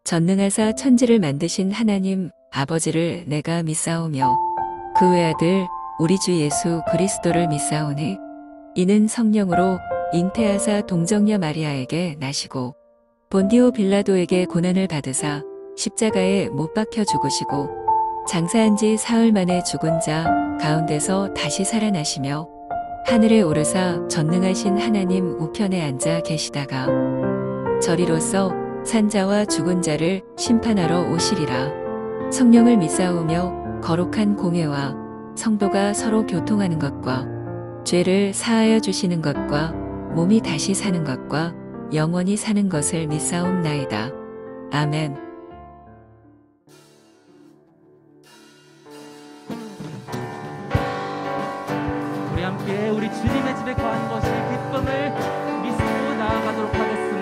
전능하사 천지를 만드신 하나님 아버지를 내가 믿사오며 그 외아들 우리 주 예수 그리스도를 믿사오니 이는 성령으로 잉태하사 동정녀 마리아에게 나시고 본디오 빌라도에게 고난을 받으사 십자가에 못 박혀 죽으시고 장사한 지 사흘 만에 죽은 자 가운데서 다시 살아나시며 하늘에 오르사 전능하신 하나님 우편에 앉아 계시다가 저리로서 산자와 죽은 자를 심판하러 오시리라. 성령을 믿사오며 거룩한 공회와 성도가 서로 교통하는 것과 죄를 사하여 주시는 것과 몸이 다시 사는 것과 영원히 사는 것을 믿사옵나이다. 아멘. 우리 함께 우리 주님의 집에 거하는 것이 기쁨을 믿고 나아가도록 하겠습니다.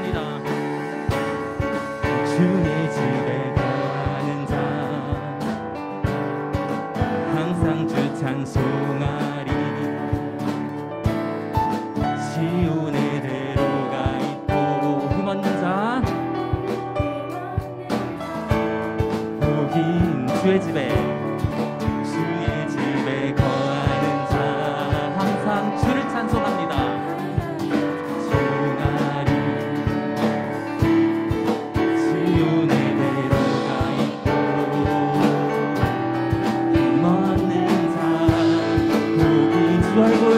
주의 집에 거하는 자 항상 주 찬송하리. 시온의 대로가 있고 힘없는 자 복인 주의 집에 거하는 자 항상 주를 찬송합니다.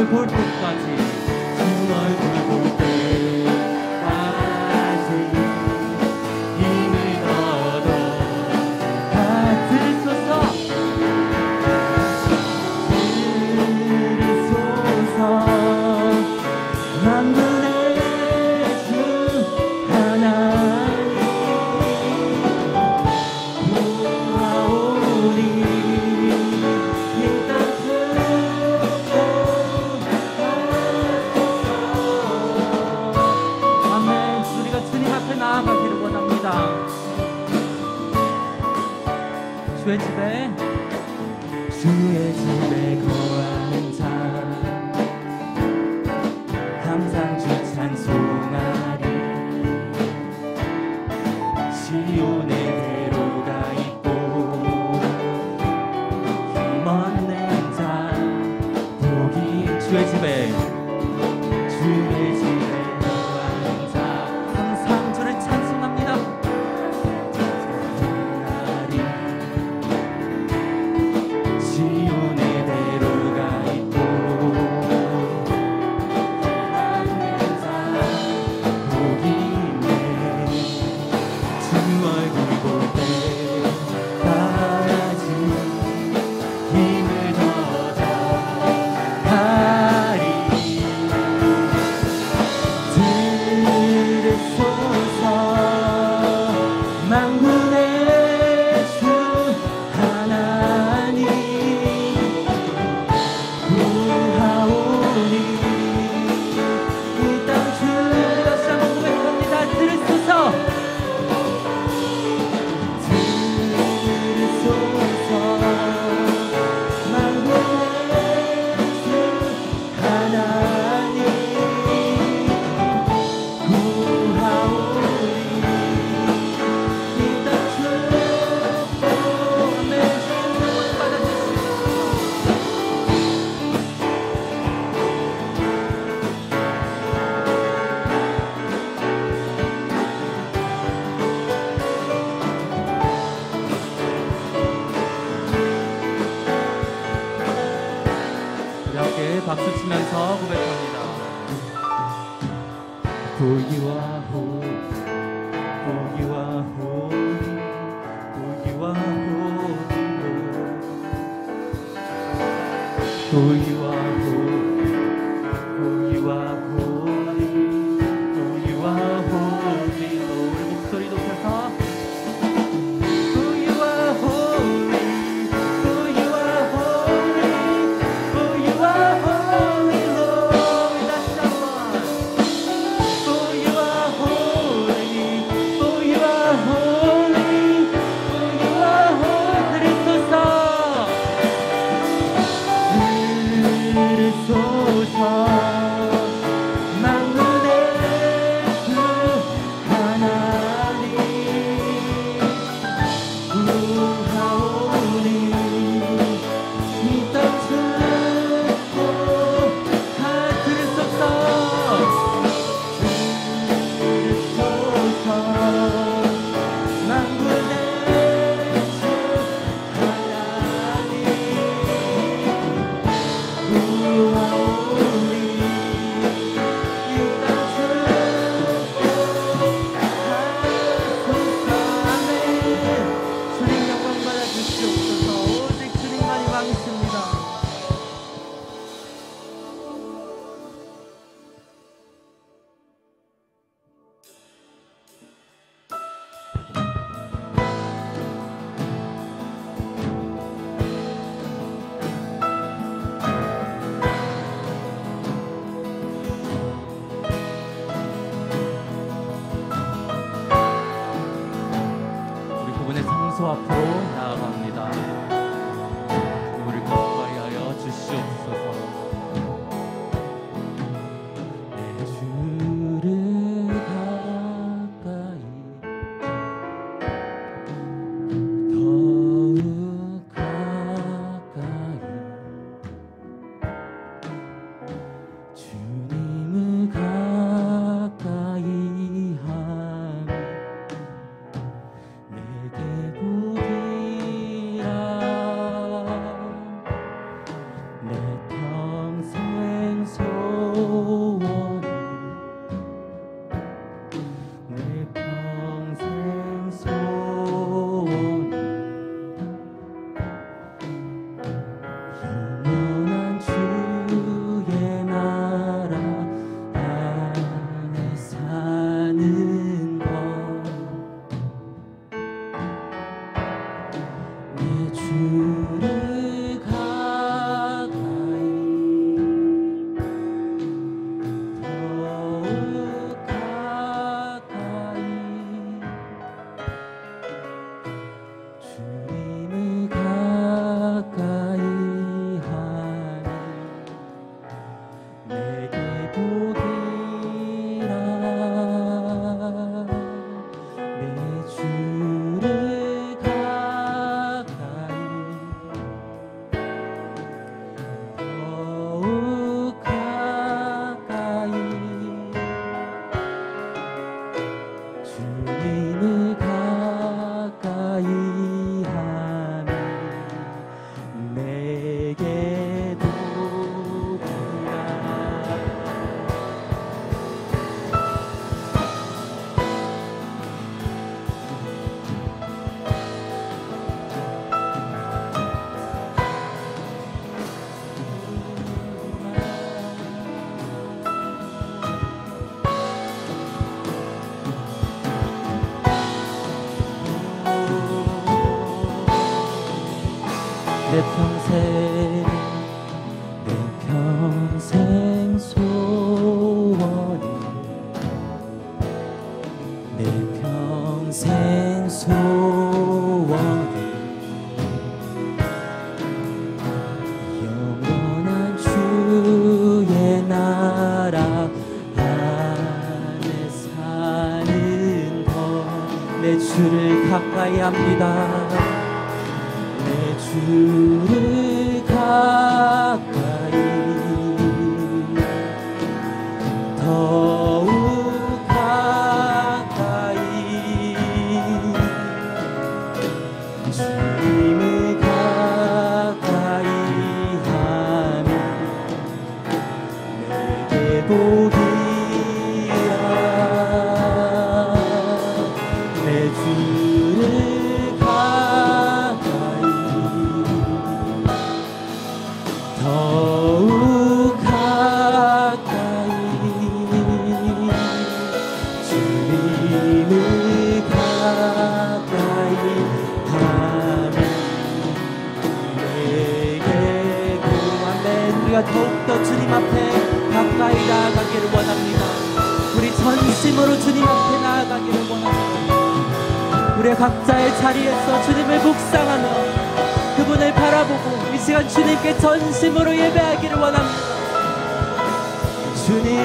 볼 때까지 주 얼굴 볼 때까지 힘을 얻어 받으소서. 들으소서 만군의 주 하나님 구하오니 나아가기를 원합니다. 주의 집에 거하는 자 항상 주 찬송하리. 시온의 대로가 있고 힘없는 자 복이 주의 집에 박수 치면서 고백합니다. 보기와 호리 보기와 호리 보기와 호리로 보기와 호리 보기와 호리 보기와 호리로 우리 목소리 높여서 만군의 주 하나님 내 평생 소원이 내 평생 소원이 영원한 주의 나라 안에 사는 것 내 주를 가까이 합니다. 내 주를 가까이 더욱 가까이 주님을 가까이 하면 내게 복이라. 내 주를 가까이 더욱 가까이 주님을 가까이 하면 내게 구하면 우리가 더욱더 주님 앞에 가까이 나아가기를 원합니다. 우리 전심으로 주님 앞에 나아가기를 원합니다. 우리 각자의 자리에서 주님을 묵상하며 그분을 바라보고 이 시간 주님께 전심으로 예배하기를 원합니다. 주님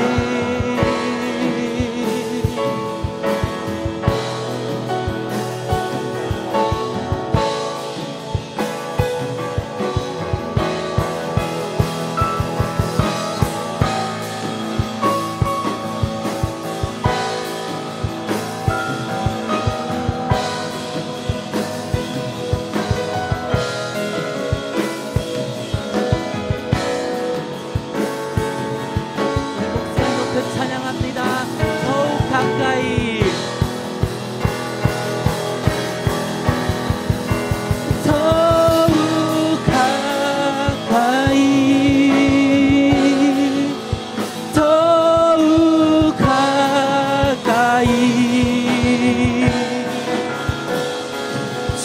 찬양합니다. 더욱 가까이 더욱 가까이 더욱 가까이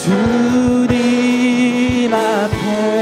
주님 앞에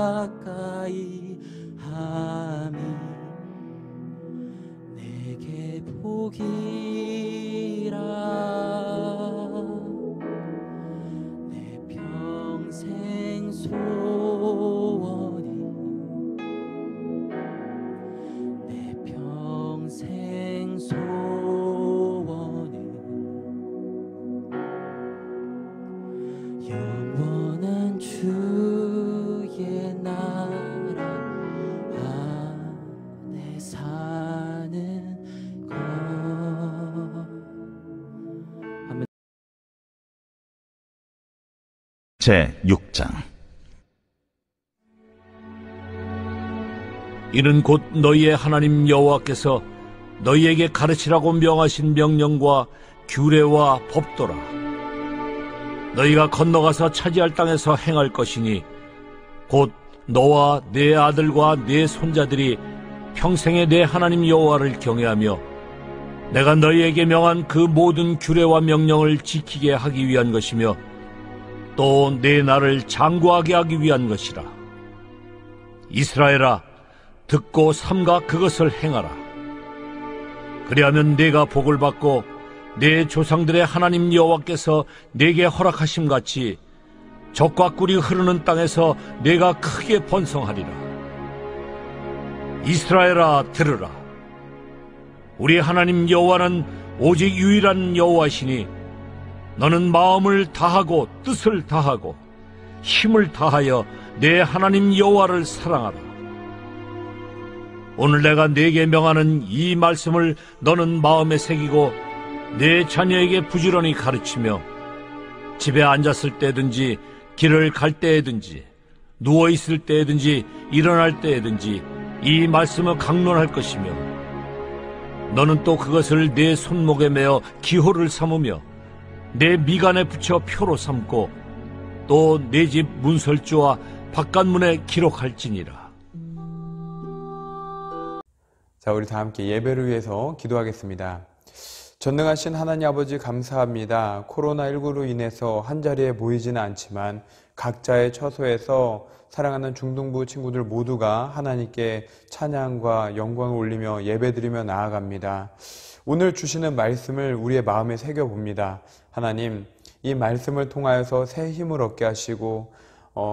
가까이 함이 내게 복이라. 내 평생 소원이 내 평생 소원이 영원한 주의 나라 안에 사는 것. 제6장. 이는 곧 너희의 하나님 여호와께서 너희에게 가르치라고 명하신 명령과 규례와 법도라. 너희가 건너가서 차지할 땅에서 행할 것이니 곧 너와 네 아들과 네 손자들이 평생에 내 하나님 여호와를 경외하며 내가 너희에게 명한 그 모든 규례와 명령을 지키게 하기 위한 것이며 또 내 나를 장구하게 하기 위한 것이라. 이스라엘아, 듣고 삼가 그것을 행하라. 그리하면 네가 복을 받고 내 조상들의 하나님 여호와께서 네게 허락하심 같이 젖과 꿀이 흐르는 땅에서 네가 크게 번성하리라. 이스라엘아, 들으라. 우리 하나님 여호와는 오직 유일한 여호와시니 너는 마음을 다하고 뜻을 다하고 힘을 다하여 내 하나님 여호와를 사랑하라. 오늘 내가 네게 명하는 이 말씀을 너는 마음에 새기고 내 자녀에게 부지런히 가르치며 집에 앉았을 때든지 길을 갈 때에든지 누워있을 때에든지 일어날 때에든지 이 말씀을 강론할 것이며 너는 또 그것을 내 손목에 매어 기호를 삼으며 내 미간에 붙여 표로 삼고 또 내 집 문설주와 바깥문에 기록할지니라. 자, 우리 다 함께 예배를 위해서 기도하겠습니다. 전능하신 하나님 아버지, 감사합니다. 코로나19로 인해서 한자리에 모이지는 않지만 각자의 처소에서 사랑하는 중등부 친구들 모두가 하나님께 찬양과 영광을 올리며 예배드리며 나아갑니다. 오늘 주시는 말씀을 우리의 마음에 새겨봅니다. 하나님, 이 말씀을 통하여서 새 힘을 얻게 하시고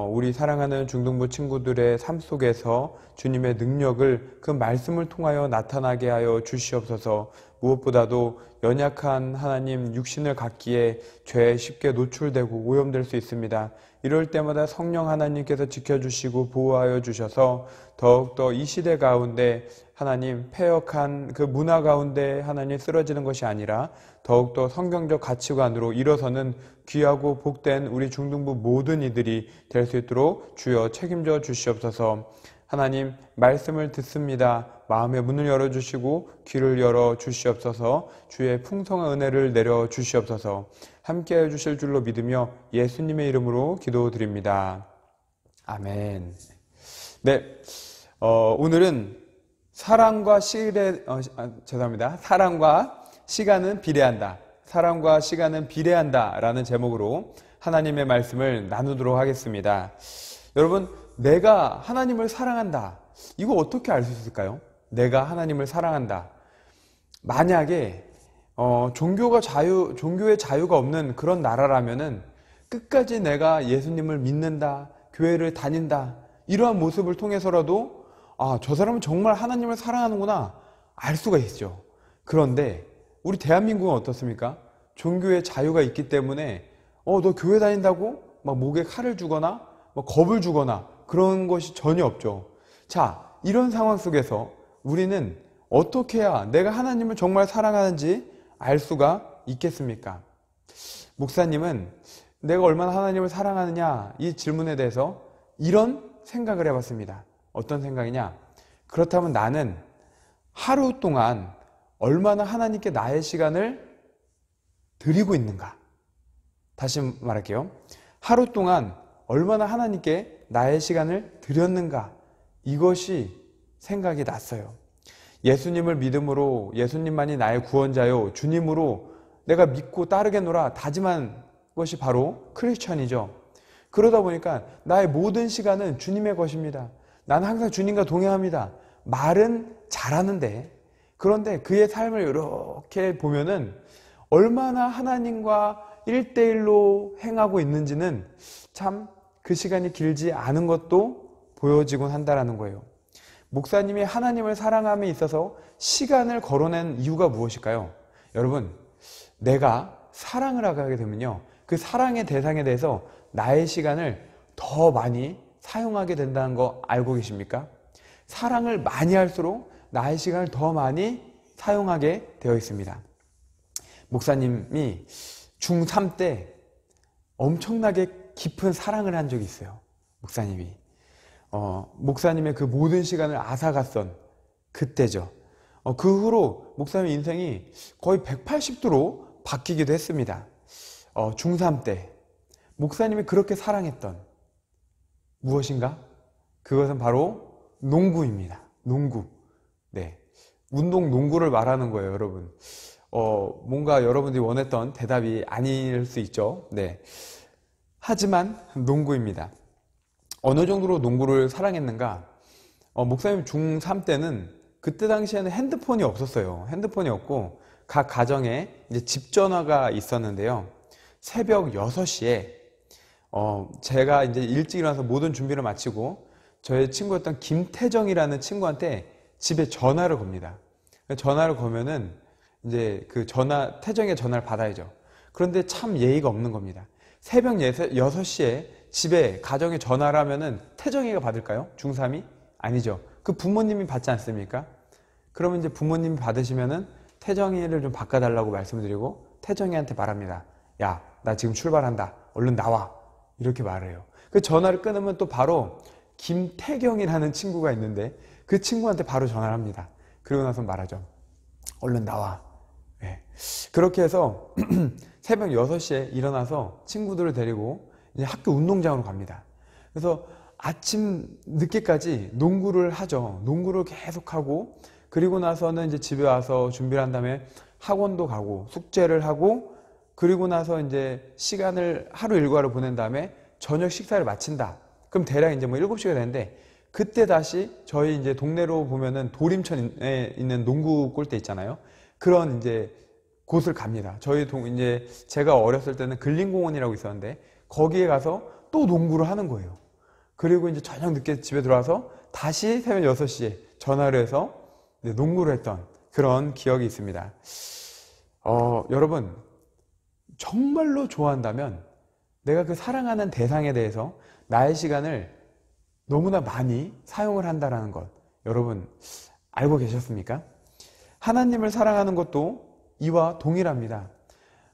우리 사랑하는 중등부 친구들의 삶 속에서 주님의 능력을 그 말씀을 통하여 나타나게 하여 주시옵소서. 무엇보다도 연약한 하나님 육신을 갖기에 죄에 쉽게 노출되고 오염될 수 있습니다. 이럴 때마다 성령 하나님께서 지켜주시고 보호하여 주셔서 더욱더 이 시대 가운데 하나님 패역한 그 문화 가운데 하나님 쓰러지는 것이 아니라 더욱더 성경적 가치관으로 일어서는 귀하고 복된 우리 중등부 모든 이들이 될 수 있도록 주여 책임져 주시옵소서. 하나님, 말씀을 듣습니다. 마음의 문을 열어주시고 귀를 열어주시옵소서. 주의 풍성한 은혜를 내려주시옵소서. 함께해 주실 줄로 믿으며 예수님의 이름으로 기도드립니다. 아멘. 네, 오늘은 사랑과 시간은 비례한다. 사랑과 시간은 비례한다 라는 제목으로 하나님의 말씀을 나누도록 하겠습니다. 여러분, 내가 하나님을 사랑한다. 이거 어떻게 알 수 있을까요? 내가 하나님을 사랑한다. 만약에 종교의 자유가 없는 그런 나라라면은 끝까지 내가 예수님을 믿는다, 교회를 다닌다, 이러한 모습을 통해서라도 저 사람은 정말 하나님을 사랑하는구나 알 수가 있죠. 그런데 우리 대한민국은 어떻습니까? 종교의 자유가 있기 때문에 너 교회 다닌다고 막 목에 칼을 주거나 막 겁을 주거나 그런 것이 전혀 없죠. 자, 이런 상황 속에서 우리는 어떻게 해야 내가 하나님을 정말 사랑하는지 알 수가 있겠습니까? 목사님은 내가 얼마나 하나님을 사랑하느냐 이 질문에 대해서 이런 생각을 해봤습니다. 어떤 생각이냐? 그렇다면 나는 하루 동안 얼마나 하나님께 나의 시간을 드리고 있는가? 다시 말할게요. 하루 동안 얼마나 하나님께 나의 시간을 드렸는가? 이것이 생각이 났어요. 예수님을 믿음으로 예수님만이 나의 구원자요 주님으로 내가 믿고 따르겠노라 다짐한 것이 바로 크리스천이죠. 그러다 보니까 나의 모든 시간은 주님의 것입니다. 나는 항상 주님과 동행합니다. 말은 잘하는데 그런데 그의 삶을 이렇게 보면은 얼마나 하나님과 1대1로 행하고 있는지는 참 그 시간이 길지 않은 것도 보여지곤 한다는 거예요. 목사님이 하나님을 사랑함에 있어서 시간을 걸어낸 이유가 무엇일까요? 여러분, 내가 사랑을 하게 되면요, 그 사랑의 대상에 대해서 나의 시간을 더 많이 사용하게 된다는 거 알고 계십니까? 사랑을 많이 할수록 나의 시간을 더 많이 사용하게 되어 있습니다. 목사님이 중3 때 엄청나게 깊은 사랑을 한 적이 있어요. 목사님이 목사님의 그 모든 시간을 앗아갔던 그때죠. 그 후로 목사님의 인생이 거의 180도로 바뀌기도 했습니다. 중3 때 목사님이 그렇게 사랑했던 무엇인가? 그것은 바로 농구입니다. 농구. 네, 운동 농구를 말하는 거예요, 여러분. 뭔가 여러분들이 원했던 대답이 아닐 수 있죠. 네. 하지만 농구입니다. 어느 정도로 농구를 사랑했는가? 목사님 중3 때는 그때 당시에는 핸드폰이 없었어요. 핸드폰이 없고 각 가정에 이제 집 전화가 있었는데요. 새벽 6시에 제가 이제 일찍 일어나서 모든 준비를 마치고 저의 친구였던 김태정이라는 친구한테 집에 전화를 겁니다. 전화를 거면은 이제 그 태정의 전화를 받아야죠. 그런데 참 예의가 없는 겁니다. 새벽 6시에 집에 가정에 전화를 하면은 태정이가 받을까요? 중3이? 아니죠. 그 부모님이 받지 않습니까? 그러면 이제 부모님이 받으시면은 태정이를 좀 바꿔달라고 말씀을 드리고 태정이한테 말합니다. 야, 나 지금 출발한다. 얼른 나와. 이렇게 말해요. 그 전화를 끊으면 또 바로 김태경이라는 친구가 있는데 그 친구한테 바로 전화를 합니다. 그리고 나서 말하죠. 얼른 나와. 네. 그렇게 해서 새벽 6시에 일어나서 친구들을 데리고 이제 학교 운동장으로 갑니다. 그래서 아침 늦게까지 농구를 하죠. 농구를 계속하고 그리고 나서는 이제 집에 와서 준비를 한 다음에 학원도 가고 숙제를 하고 그리고 나서 이제 시간을 하루 일과를 보낸 다음에 저녁 식사를 마친다. 그럼 대략 이제 뭐 7시가 되는데 그때 다시 저희 이제 동네로 보면은 도림천에 있는 농구 골대 있잖아요. 그런 이제 곳을 갑니다. 이제 제가 어렸을 때는 근린공원이라고 있었는데 거기에 가서 또 농구를 하는 거예요. 그리고 이제 저녁 늦게 집에 들어와서 다시 새벽 6시에 전화를 해서 농구를 했던 그런 기억이 있습니다. 여러분, 정말로 좋아한다면 내가 그 사랑하는 대상에 대해서 나의 시간을 너무나 많이 사용을 한다는 것, 여러분 알고 계셨습니까? 하나님을 사랑하는 것도 이와 동일합니다.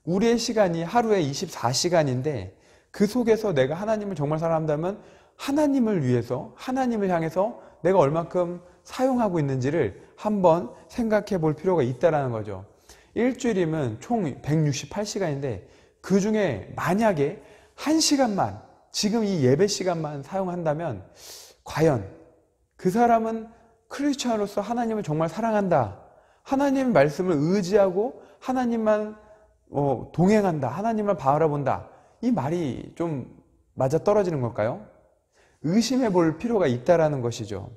우리의 시간이 하루에 24시간인데 그 속에서 내가 하나님을 정말 사랑한다면 하나님을 위해서, 하나님을 향해서 내가 얼만큼 사용하고 있는지를 한번 생각해 볼 필요가 있다는 거죠. 일주일이면 총 168시간인데 그 중에 만약에 1시간만, 지금 이 예배 시간만 사용한다면 과연 그 사람은 크리스천으로서 하나님을 정말 사랑한다, 하나님의 말씀을 의지하고 하나님만 동행한다, 하나님만 바라본다, 이 말이 좀 맞아떨어지는 걸까요? 의심해 볼 필요가 있다는 것이죠.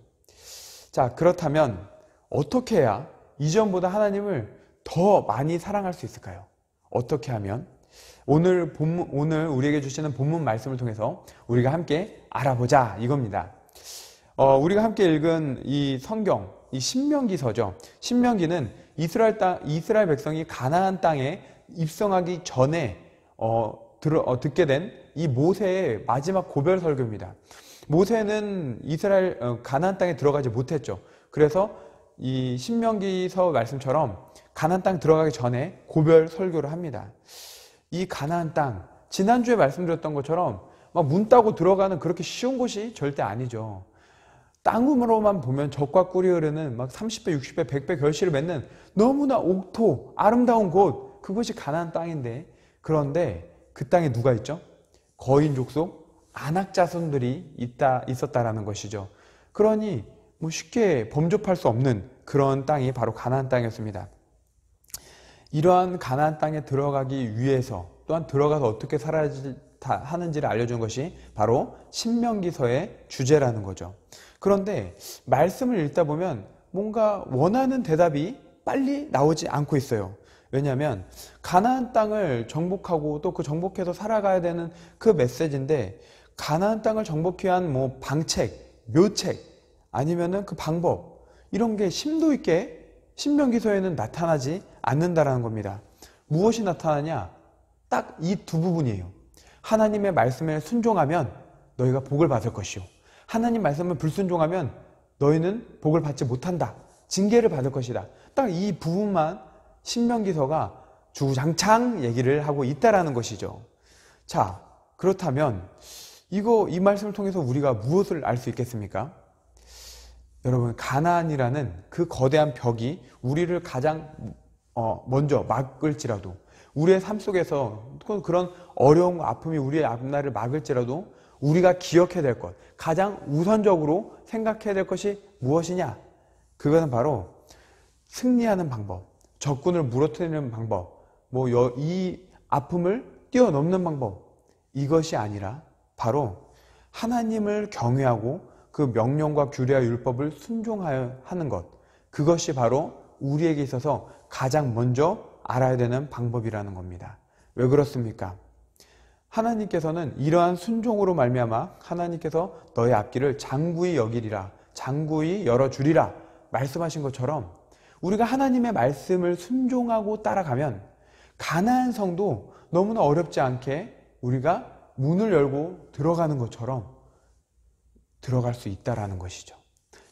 자, 그렇다면 어떻게 해야 이전보다 하나님을 더 많이 사랑할 수 있을까요? 어떻게 하면? 오늘 우리에게 주시는 본문 말씀을 통해서 우리가 함께 알아보자 이겁니다. 우리가 함께 읽은 이 성경, 이 신명기서죠. 신명기는 이스라엘 백성이 가나안 땅에 입성하기 전에 듣게 된 이 모세의 마지막 고별 설교입니다. 모세는 가나안 땅에 들어가지 못했죠. 그래서 이 신명기서 말씀처럼 가나안 땅 들어가기 전에 고별 설교를 합니다. 이 가나안 땅, 지난주에 말씀드렸던 것처럼 막 문 따고 들어가는 그렇게 쉬운 곳이 절대 아니죠. 땅으로만 보면 젖과 꿀이 흐르는 막 30배, 60배, 100배 결실을 맺는 너무나 옥토, 아름다운 곳, 그것이 가나안 땅인데, 그런데 그 땅에 누가 있죠? 거인 족속, 아낙 자손들이 있었다라는 것이죠. 그러니 뭐 쉽게 범접할 수 없는 그런 땅이 바로 가나안 땅이었습니다. 이러한 가나안 땅에 들어가기 위해서 또한 들어가서 어떻게 살아야 하는지를 알려준 것이 바로 신명기서의 주제라는 거죠. 그런데 말씀을 읽다 보면 뭔가 원하는 대답이 빨리 나오지 않고 있어요. 왜냐하면 가나안 땅을 정복하고 또 그 정복해서 살아가야 되는 그 메시지인데, 가나안 땅을 정복하기 위한 뭐 방책, 묘책, 아니면은 그 방법, 이런 게 심도 있게 신명기서에는 나타나지 않는다라는 겁니다. 무엇이 나타나냐? 딱 이 두 부분이에요. 하나님의 말씀에 순종하면 너희가 복을 받을 것이요, 하나님 말씀을 불순종하면 너희는 복을 받지 못한다, 징계를 받을 것이다. 딱 이 부분만 신명기서가 주구장창 얘기를 하고 있다라는 것이죠. 자, 그렇다면 이 말씀을 통해서 우리가 무엇을 알 수 있겠습니까? 여러분, 가나안이라는 그 거대한 벽이 우리를 가장 먼저 막을지라도, 우리의 삶 속에서 그런 어려운 아픔이 우리의 앞날을 막을지라도 우리가 기억해야 될 것, 가장 우선적으로 생각해야 될 것이 무엇이냐? 그것은 바로 승리하는 방법, 적군을 무너뜨리는 방법, 이 아픔을 뛰어넘는 방법, 이것이 아니라 바로 하나님을 경외하고 그 명령과 규례와 율법을 순종하여 하는 것, 그것이 바로 우리에게 있어서 가장 먼저 알아야 되는 방법이라는 겁니다. 왜 그렇습니까? 하나님께서는 이러한 순종으로 말미암아 하나님께서 너의 앞길을 장구히 여기리라, 장구히 열어주리라 말씀하신 것처럼 우리가 하나님의 말씀을 순종하고 따라가면 가나안 성도 너무나 어렵지 않게 우리가 문을 열고 들어가는 것처럼 들어갈 수 있다라는 것이죠.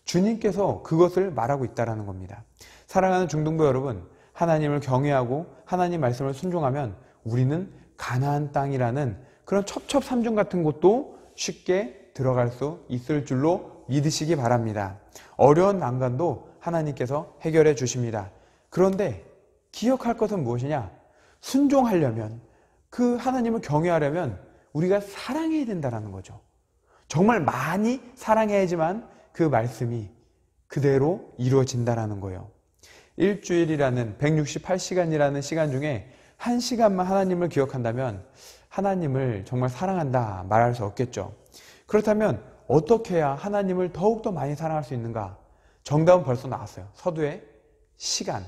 주님께서 그것을 말하고 있다라는 겁니다. 사랑하는 중등부 여러분, 하나님을 경외하고 하나님 말씀을 순종하면 우리는 가나안 땅이라는 그런 첩첩산중 같은 곳도 쉽게 들어갈 수 있을 줄로 믿으시기 바랍니다. 어려운 난관도 하나님께서 해결해 주십니다. 그런데 기억할 것은 무엇이냐? 순종하려면, 그 하나님을 경외하려면 우리가 사랑해야 된다는 거죠. 정말 많이 사랑해야지만 그 말씀이 그대로 이루어진다는 거예요. 일주일이라는 168시간이라는 시간 중에 1시간만 하나님을 기억한다면 하나님을 정말 사랑한다 말할 수 없겠죠. 그렇다면 어떻게 해야 하나님을 더욱더 많이 사랑할 수 있는가? 정답은 벌써 나왔어요. 서두에 시간이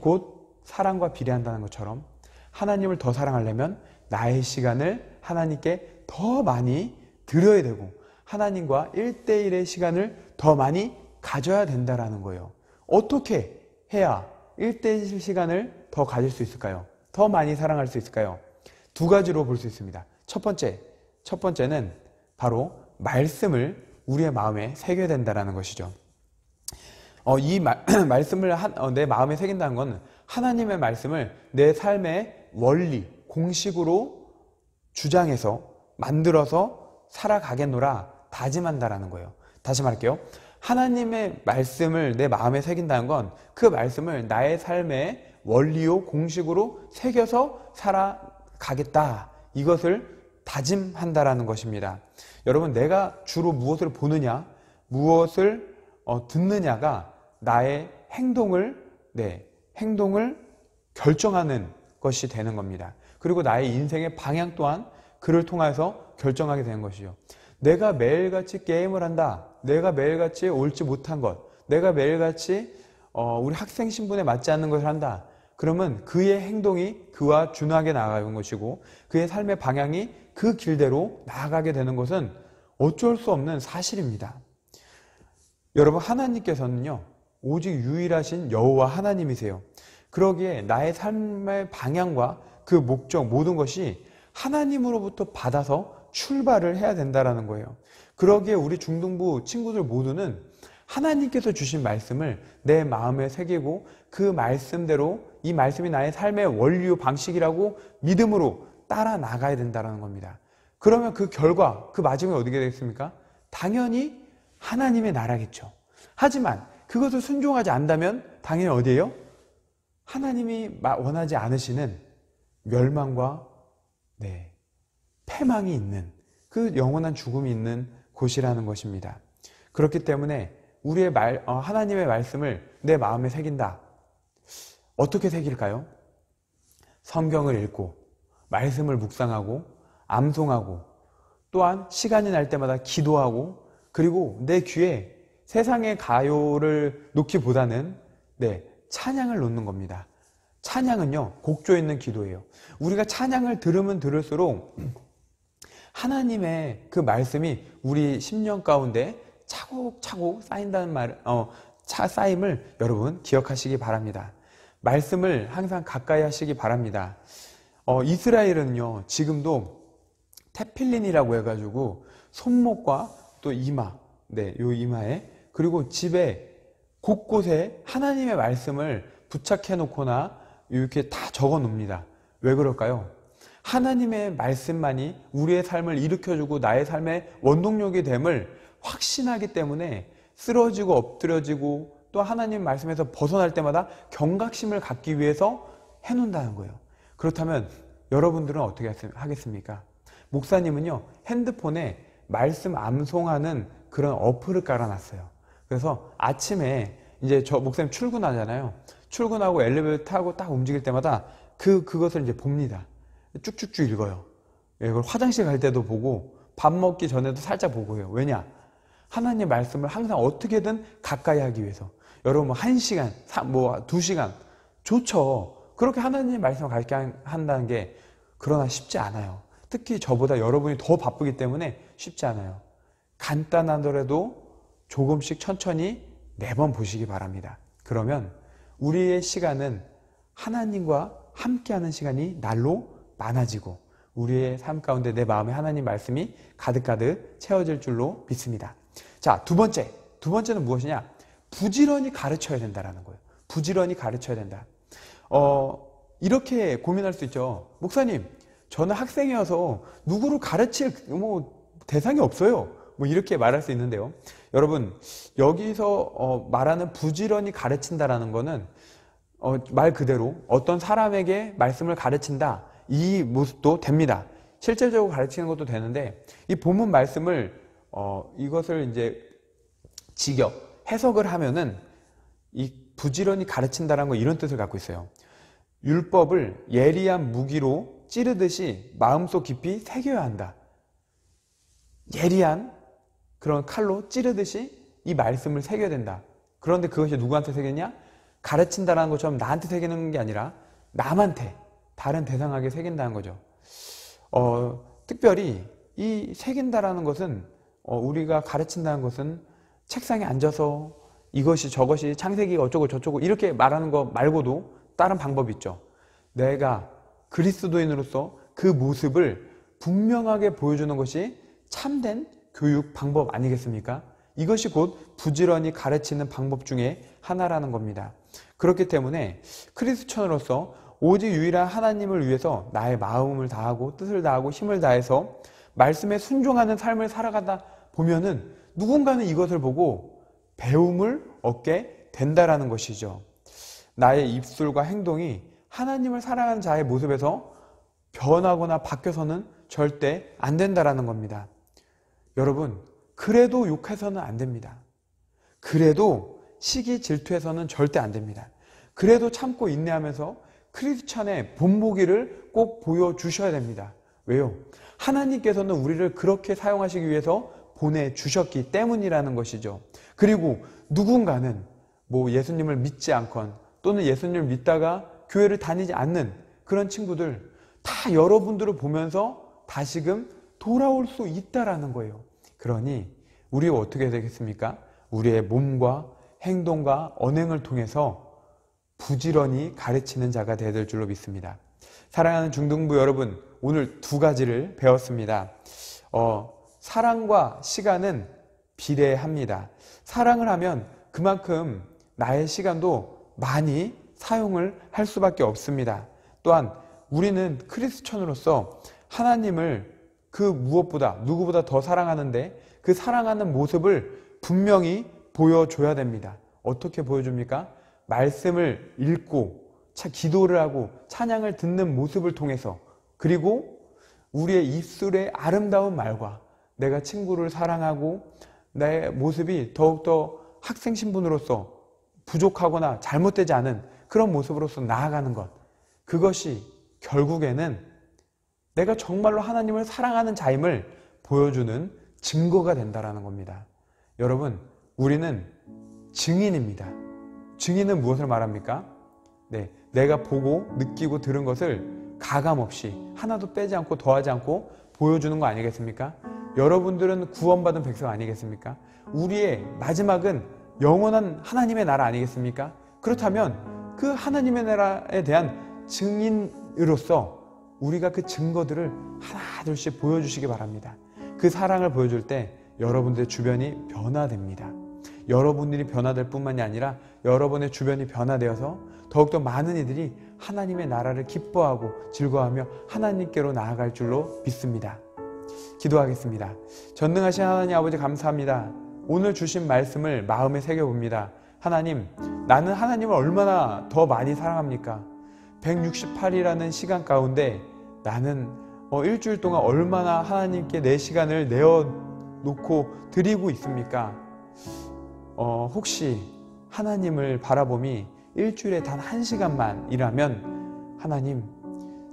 곧 사랑과 비례한다는 것처럼 하나님을 더 사랑하려면 나의 시간을 하나님께 더 많이 드려야 되고 하나님과 1대1의 시간을 더 많이 가져야 된다는 거예요. 어떻게 해야 1대1 시간을 더 가질 수 있을까요? 더 많이 사랑할 수 있을까요? 두 가지로 볼 수 있습니다. 첫 번째는 바로 말씀을 우리의 마음에 새겨야 된다는 것이죠. 이 말씀을 내 마음에 새긴다는 건 하나님의 말씀을 내 삶의 원리, 공식으로 주장해서 만들어서 살아가겠노라 다짐한다라는 거예요. 다시 말할게요. 하나님의 말씀을 내 마음에 새긴다는 건 그 말씀을 나의 삶의 원리요 공식으로 새겨서 살아가겠다, 이것을 다짐한다라는 것입니다. 여러분, 내가 주로 무엇을 보느냐, 무엇을 듣느냐가 나의 행동을 결정하는 것이 되는 겁니다. 그리고 나의 인생의 방향 또한 그를 통해서 결정하게 되는 것이죠. 내가 매일같이 게임을 한다, 내가 매일같이 옳지 못한 것, 내가 매일같이 우리 학생 신분에 맞지 않는 것을 한다. 그러면 그의 행동이 그와 준하게 나아가는 것이고 그의 삶의 방향이 그 길대로 나아가게 되는 것은 어쩔 수 없는 사실입니다. 여러분, 하나님께서는요 오직 유일하신 여호와 하나님이세요. 그러기에 나의 삶의 방향과 그 목적, 모든 것이 하나님으로부터 받아서 출발을 해야 된다는 거예요. 그러기에 우리 중등부 친구들 모두는 하나님께서 주신 말씀을 내 마음에 새기고 그 말씀대로 이 말씀이 나의 삶의 원리 방식이라고 믿음으로 따라 나가야 된다는 겁니다. 그러면 그 결과, 그 마지막에 어떻게 되겠습니까? 당연히 하나님의 나라겠죠. 하지만 그것을 순종하지 않는다면 당연히 어디예요? 하나님이 원하지 않으시는 멸망과 패망이 있는, 그 영원한 죽음이 있는 곳이라는 것입니다. 그렇기 때문에 우리의 하나님의 말씀을 내 마음에 새긴다. 어떻게 새길까요? 성경을 읽고 말씀을 묵상하고 암송하고 또한 시간이 날 때마다 기도하고, 그리고 내 귀에 세상의 가요를 놓기보다는 찬양을 놓는 겁니다. 찬양은요 곡조 있는 기도예요. 우리가 찬양을 들으면 들을수록 하나님의 그 말씀이 우리 심령 가운데 차곡차곡 쌓인다는 쌓임을 여러분 기억하시기 바랍니다. 말씀을 항상 가까이 하시기 바랍니다. 이스라엘은요 지금도 테필린이라고 해가지고 손목과 또 이마, 요 이마에, 그리고 집에 곳곳에 하나님의 말씀을 부착해 놓거나 이렇게 다 적어 놓습니다. 왜 그럴까요? 하나님의 말씀만이 우리의 삶을 일으켜주고 나의 삶의 원동력이 됨을 확신하기 때문에 쓰러지고 엎드려지고 또 하나님 말씀에서 벗어날 때마다 경각심을 갖기 위해서 해놓는다는 거예요. 그렇다면 여러분들은 어떻게 하겠습니까? 목사님은요 핸드폰에 말씀 암송하는 그런 어플을 깔아놨어요. 그래서 아침에 이제 목사님 출근하잖아요. 출근하고 엘리베이터 타고 딱 움직일 때마다 그것을 이제 봅니다. 쭉쭉쭉 읽어요. 예, 이걸 화장실 갈 때도 보고 밥 먹기 전에도 살짝 보고 해요. 왜냐? 하나님 말씀을 항상 어떻게든 가까이 하기 위해서. 여러분 뭐 1시간, 뭐 2시간 좋죠. 그렇게 하나님 말씀을 가까이 한다는 게 그러나 쉽지 않아요. 특히 저보다 여러분이 더 바쁘기 때문에 쉽지 않아요. 간단하더라도 조금씩 천천히 매번 보시기 바랍니다. 그러면 우리의 시간은 하나님과 함께하는 시간이 날로 많아지고 우리의 삶 가운데 내 마음에 하나님 말씀이 가득가득 채워질 줄로 믿습니다. 자, 두 번째는 무엇이냐? 부지런히 가르쳐야 된다라는 거예요. 부지런히 가르쳐야 된다. 이렇게 고민할 수 있죠. 목사님, 저는 학생이어서 누구를 가르칠 대상이 없어요. 이렇게 말할 수 있는데요. 여러분, 여기서 말하는 부지런히 가르친다라는 거는 말 그대로 어떤 사람에게 말씀을 가르친다, 이 모습도 됩니다. 실질적으로 가르치는 것도 되는데, 이 본문 말씀을 이것을 이제 해석을 하면은 이 부지런히 가르친다라는 거 이런 뜻을 갖고 있어요. 율법을 예리한 무기로 찌르듯이 마음속 깊이 새겨야 한다. 예리한 그런 칼로 찌르듯이 이 말씀을 새겨야 된다. 그런데 그것이 누구한테 새겼냐? 가르친다라는 것처럼 나한테 새기는 게 아니라 남한테, 다른 대상에게 새긴다는 거죠. 특별히 이 새긴다라는 것은 우리가 가르친다는 것은 책상에 앉아서 이것이 저것이 창세기가 어쩌고 저쩌고 이렇게 말하는 거 말고도 다른 방법이 있죠. 내가 그리스도인으로서 그 모습을 분명하게 보여주는 것이 참된 교육 방법 아니겠습니까? 이것이 곧 부지런히 가르치는 방법 중에 하나라는 겁니다. 그렇기 때문에 크리스천으로서 오직 유일한 하나님을 위해서 나의 마음을 다하고 뜻을 다하고 힘을 다해서 말씀에 순종하는 삶을 살아가다 보면은 누군가는 이것을 보고 배움을 얻게 된다라는 것이죠. 나의 입술과 행동이 하나님을 사랑하는 자의 모습에서 변하거나 바뀌어서는 절대 안 된다라는 겁니다. 여러분, 그래도 욕해서는 안 됩니다. 그래도 시기 질투해서는 절대 안 됩니다. 그래도 참고 인내하면서 크리스천의 본보기를 꼭 보여주셔야 됩니다. 왜요? 하나님께서는 우리를 그렇게 사용하시기 위해서 보내주셨기 때문이라는 것이죠. 그리고 누군가는 예수님을 믿지 않건 또는 예수님을 믿다가 교회를 다니지 않는 그런 친구들 다 여러분들을 보면서 다시금 돌아올 수 있다라는 거예요. 그러니 우리가 어떻게 되겠습니까? 우리의 몸과 행동과 언행을 통해서 부지런히 가르치는 자가 되어야 될 줄로 믿습니다. 사랑하는 중등부 여러분, 오늘 두 가지를 배웠습니다. 사랑과 시간은 비례합니다. 사랑을 하면 그만큼 나의 시간도 많이 사용을 할 수밖에 없습니다. 또한 우리는 크리스천으로서 하나님을 그 무엇보다 누구보다 더 사랑하는데 그 사랑하는 모습을 분명히 보여줘야 됩니다. 어떻게 보여줍니까? 말씀을 읽고 기도를 하고 찬양을 듣는 모습을 통해서, 그리고 우리의 입술의 아름다운 말과 내가 친구를 사랑하고 내 모습이 더욱더 학생 신분으로서 부족하거나 잘못되지 않은 그런 모습으로서 나아가는 것, 그것이 결국에는 내가 정말로 하나님을 사랑하는 자임을 보여주는 증거가 된다는 겁니다. 여러분, 우리는 증인입니다. 증인은 무엇을 말합니까? 내가 보고 느끼고 들은 것을 가감없이 하나도 빼지 않고 더하지 않고 보여주는 거 아니겠습니까? 여러분들은 구원받은 백성 아니겠습니까? 우리의 마지막은 영원한 하나님의 나라 아니겠습니까? 그렇다면 그 하나님의 나라에 대한 증인으로서 우리가 그 증거들을 하나둘씩 보여주시기 바랍니다. 그 사랑을 보여줄 때 여러분들의 주변이 변화됩니다. 여러분들이 변화될 뿐만이 아니라 여러분의 주변이 변화되어서 더욱더 많은 이들이 하나님의 나라를 기뻐하고 즐거워하며 하나님께로 나아갈 줄로 믿습니다. 기도하겠습니다. 전능하신 하나님 아버지, 감사합니다. 오늘 주신 말씀을 마음에 새겨봅니다. 하나님, 나는 하나님을 얼마나 더 많이 사랑합니까? 168이라는 시간 가운데 나는 일주일 동안 얼마나 하나님께 내 시간을 내어놓고 드리고 있습니까? 혹시 하나님을 바라봄이 일주일에 단 1시간만 일하면 하나님,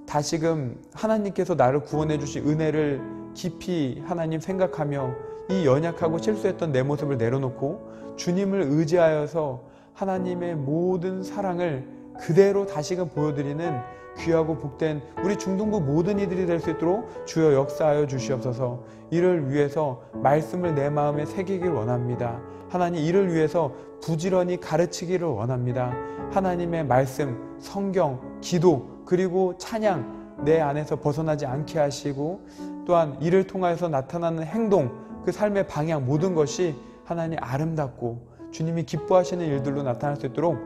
다시금 하나님께서 나를 구원해 주신 은혜를 깊이 하나님 생각하며 이 연약하고 실수했던 내 모습을 내려놓고 주님을 의지하여서 하나님의 모든 사랑을 그대로 다시금 보여드리는 귀하고 복된 우리 중동부 모든 이들이 될 수 있도록 주여 역사하여 주시옵소서. 이를 위해서 말씀을 내 마음에 새기길 원합니다. 하나님, 이를 위해서 부지런히 가르치기를 원합니다. 하나님의 말씀, 성경, 기도, 그리고 찬양 내 안에서 벗어나지 않게 하시고, 또한 이를 통하여서 나타나는 행동, 그 삶의 방향 모든 것이 하나님 아름답고 주님이 기뻐하시는 일들로 나타날 수 있도록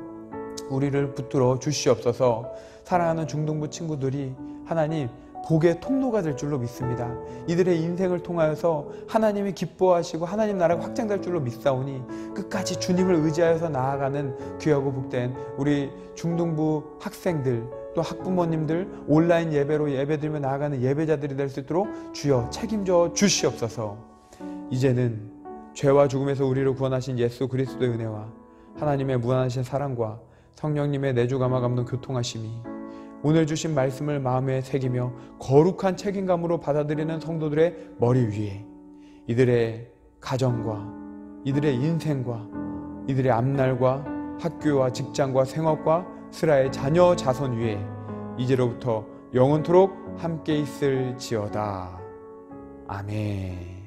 우리를 붙들어 주시옵소서. 사랑하는 중동부 친구들이 하나님 복의 통로가 될 줄로 믿습니다. 이들의 인생을 통하여서 하나님이 기뻐하시고 하나님 나라가 확장될 줄로 믿사오니 끝까지 주님을 의지하여서 나아가는 귀하고 복된 우리 중동부 학생들, 또 학부모님들, 온라인 예배로 예배드리며 나아가는 예배자들이 될 수 있도록 주여 책임져 주시옵소서. 이제는 죄와 죽음에서 우리를 구원하신 예수 그리스도의 은혜와 하나님의 무한하신 사랑과 성령님의 내주 감화 감동 교통하심이 오늘 주신 말씀을 마음에 새기며 거룩한 책임감으로 받아들이는 성도들의 머리 위에, 이들의 가정과 이들의 인생과 이들의 앞날과 학교와 직장과 생업과 스라의 자녀 자손 위에 이제로부터 영원토록 함께 있을지어다. 아멘.